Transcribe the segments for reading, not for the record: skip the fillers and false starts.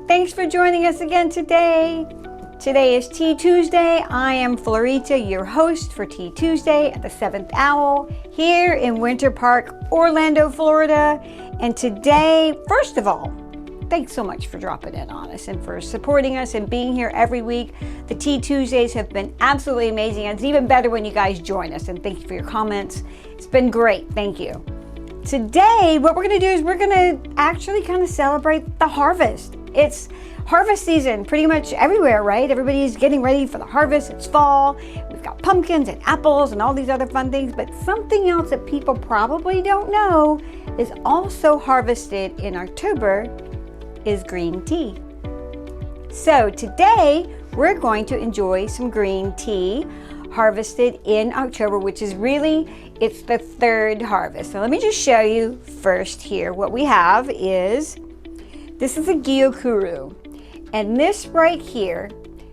Thanks for joining us again today. Today is Tea Tuesday. I am Florita, your host for Tea Tuesday at the 7th Owl here in Winter Park, Orlando, Florida. And today, first of all, thanks so much for dropping in on us and for supporting us and being here every week. The Tea Tuesdays have been absolutely amazing. And it's even better when you guys join us. And thank you for your comments. It's been great. Thank you. Today, what we're going to do is we're going to actually kind of celebrate the harvest. It's harvest season pretty much everywhere, right? Everybody's getting ready for the harvest. It's fall. We've got pumpkins and apples and all these other fun things. But something else that people probably don't know is also harvested in October is green tea. So today we're going to enjoy some green tea harvested in October, which is really, it's the third harvest. So let me just show you first here. What we have is, this is a Gyokuro. And this right here,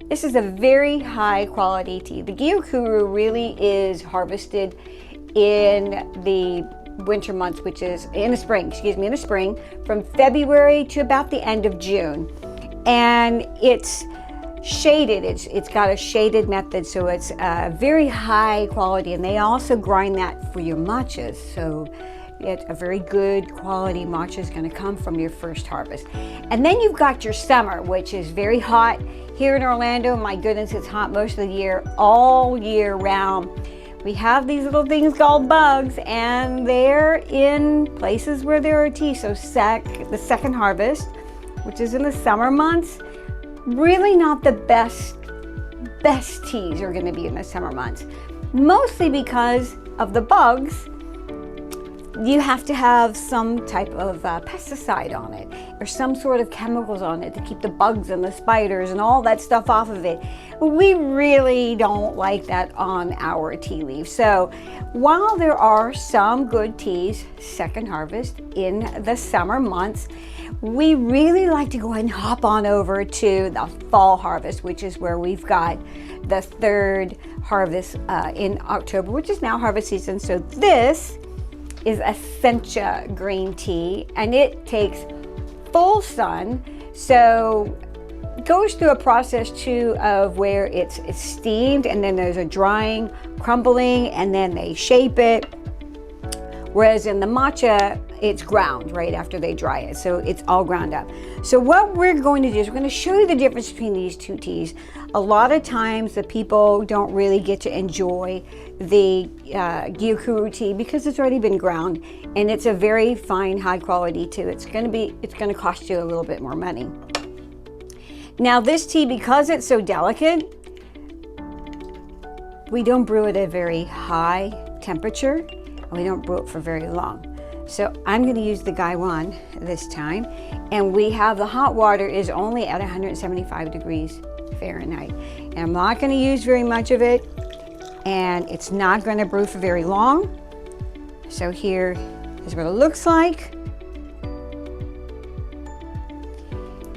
this is a very high quality tea. The Gyokuro really is harvested in the winter months, which is in the spring, from February to about the end of June. And it's shaded, it's got a shaded method, so it's very high quality. And they also grind that for your matchas. So a very good quality matcha is going to come from your first harvest. And then you've got your summer, which is very hot here in Orlando. My goodness, it's hot most of the year, all year round. We have these little things called bugs, and they're in places where there are tea. So the second harvest, which is in the summer months, really not the best teas are going to be in the summer months, mostly because of the bugs. You have to have some type of pesticide on it or some sort of chemicals on it to keep the bugs and the spiders and all that stuff off of it. We really don't like that on our tea leaves. So while there are some good teas, second harvest in the summer months, we really like to go ahead and hop on over to the fall harvest, which is where we've got the third harvest in October, which is now harvest season. So this is Essentia green tea, and it takes full sun. So it goes through a process too of where it's steamed, and then there's a drying, crumbling, and then they shape it. Whereas in the matcha, it's ground right after they dry it. So it's all ground up. So what we're going to do is we're going to show you the difference between these two teas. A lot of times the people don't really get to enjoy the Gyokuro tea because it's already been ground, and it's a very fine, high quality too. It's going to cost you a little bit more money. Now this tea, because it's so delicate, we don't brew it at a very high temperature, and we don't brew it for very long. So I'm going to use the Gaiwan this time, and we have the hot water is only at 175 degrees Fahrenheit. And I'm not going to use very much of it, and it's not going to brew for very long. So here is what it looks like.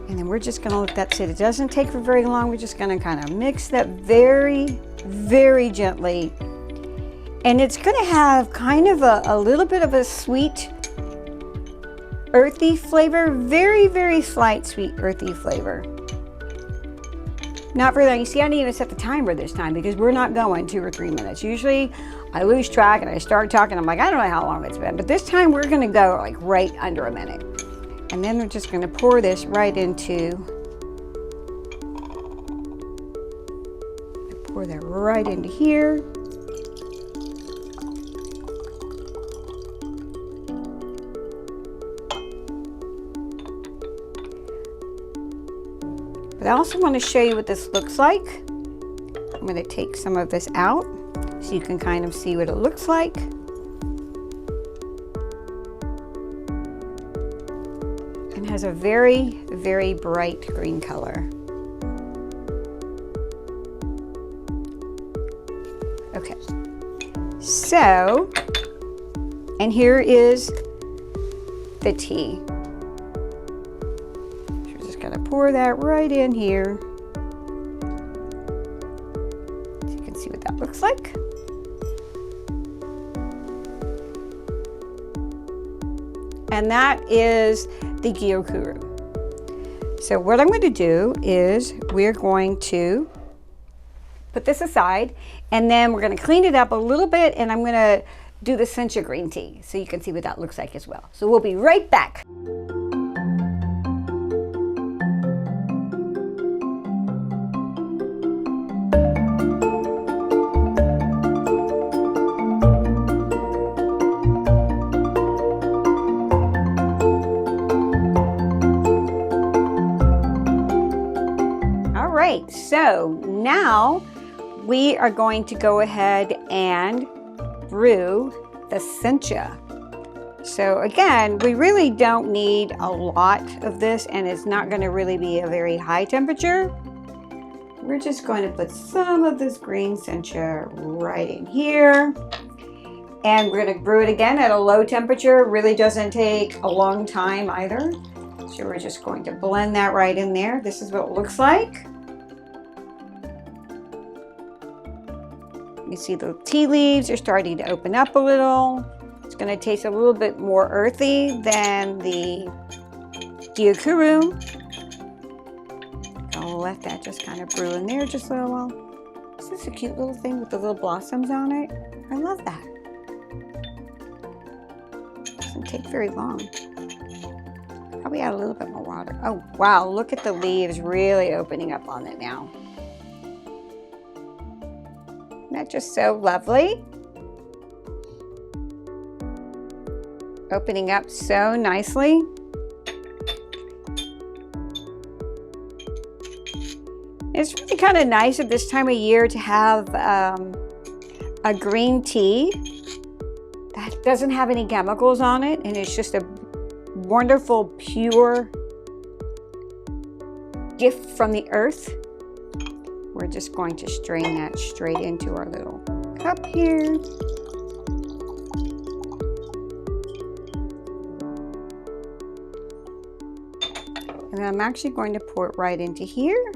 And then we're just going to let that sit. It doesn't take for very long. We're just going to kind of mix that very, very gently. And it's going to have kind of a little bit of a sweet, earthy flavor, very, very slight sweet, earthy flavor. Not very long. You see, I didn't even set the timer this time because we're not going 2 or 3 minutes. Usually I lose track and I start talking. I'm like, I don't know how long it's been, but this time we're going to go like right under a minute. And then we're just going to pour this right into, pour that right into here. But I also want to show you what this looks like. I'm going to take some of this out so you can kind of see what it looks like. And has a very, very bright green color. Okay, so, and here is the tea. Gonna pour that right in here so you can see what that looks like. And that is the Gyokuro. So what I'm going to do is we're going to put this aside, and then we're going to clean it up a little bit, and I'm going to do the Sencha green tea so you can see what that looks like as well. So we'll be right back. All right, so now we are going to go ahead and brew the Sencha. So again, we really don't need a lot of this, and it's not going to really be a very high temperature. We're just going to put some of this green Sencha right in here, and we're going to brew it again at a low temperature. It really doesn't take a long time either. So we're just going to blend that right in there. This is what it looks like. You see the tea leaves are starting to open up a little. It's going to taste a little bit more earthy than the Gyokuro. I'll let that just kind of brew in there just a little while. Is this a cute little thing with the little blossoms on it? I love that. Doesn't take very long. Probably add a little bit more water. Oh wow, look at the leaves really opening up on it now. Isn't that just so lovely? Opening up so nicely. It's really kind of nice at this time of year to have a green tea that doesn't have any chemicals on it, and it's just a wonderful, pure gift from the earth. We're just going to strain that straight into our little cup here. And I'm actually going to pour it right into here.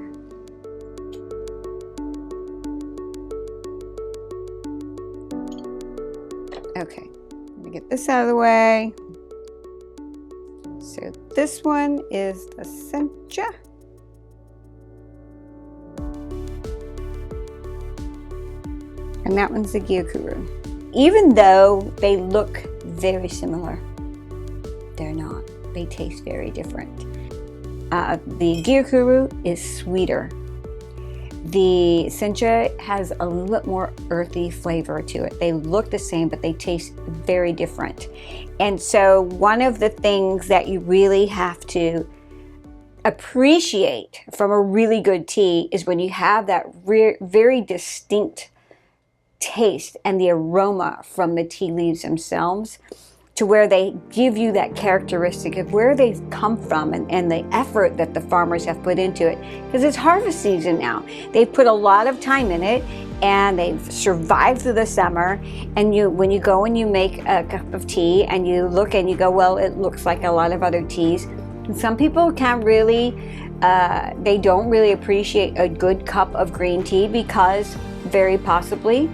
Okay, let me get this out of the way. So this one is the Sencha. And that one's the Gyokuro. Even though they look very similar, they're not. They taste very different. The Gyokuro is sweeter. The Sencha has a little bit more earthy flavor to it. They look the same, but they taste very different. And so one of the things that you really have to appreciate from a really good tea is when you have that very distinct taste and the aroma from the tea leaves themselves, to where they give you that characteristic of where they've come from and the effort that the farmers have put into it. Because it's harvest season now. They've put a lot of time in it, and they've survived through the summer. And when you go and you make a cup of tea and you look and you go, well, it looks like a lot of other teas. And some people can't really, they don't really appreciate a good cup of green tea because very possibly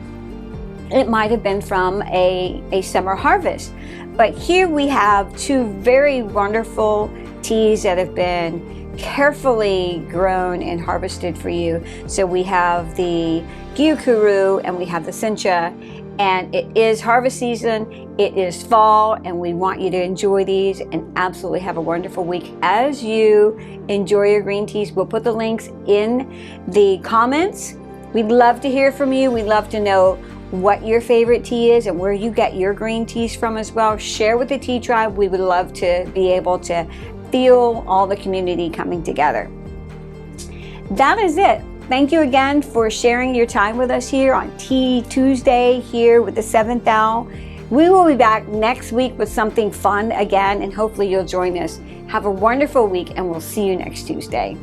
it might have been from a summer harvest. But here we have two very wonderful teas that have been carefully grown and harvested for you. So we have the Gyokuro and we have the Sencha, and it is harvest season, it is fall, and we want you to enjoy these and absolutely have a wonderful week as you enjoy your green teas. We'll put the links in the comments. We'd love to hear from you. We'd love to know what your favorite tea is and where you get your green teas from as well. Share with the Tea Tribe. We would love to be able to feel all the community coming together. That is it. Thank you again for sharing your time with us here on Tea Tuesday here with the Seventh Owl. We will be back next week with something fun again, and hopefully you'll join us. Have a wonderful week, and we'll see you next Tuesday.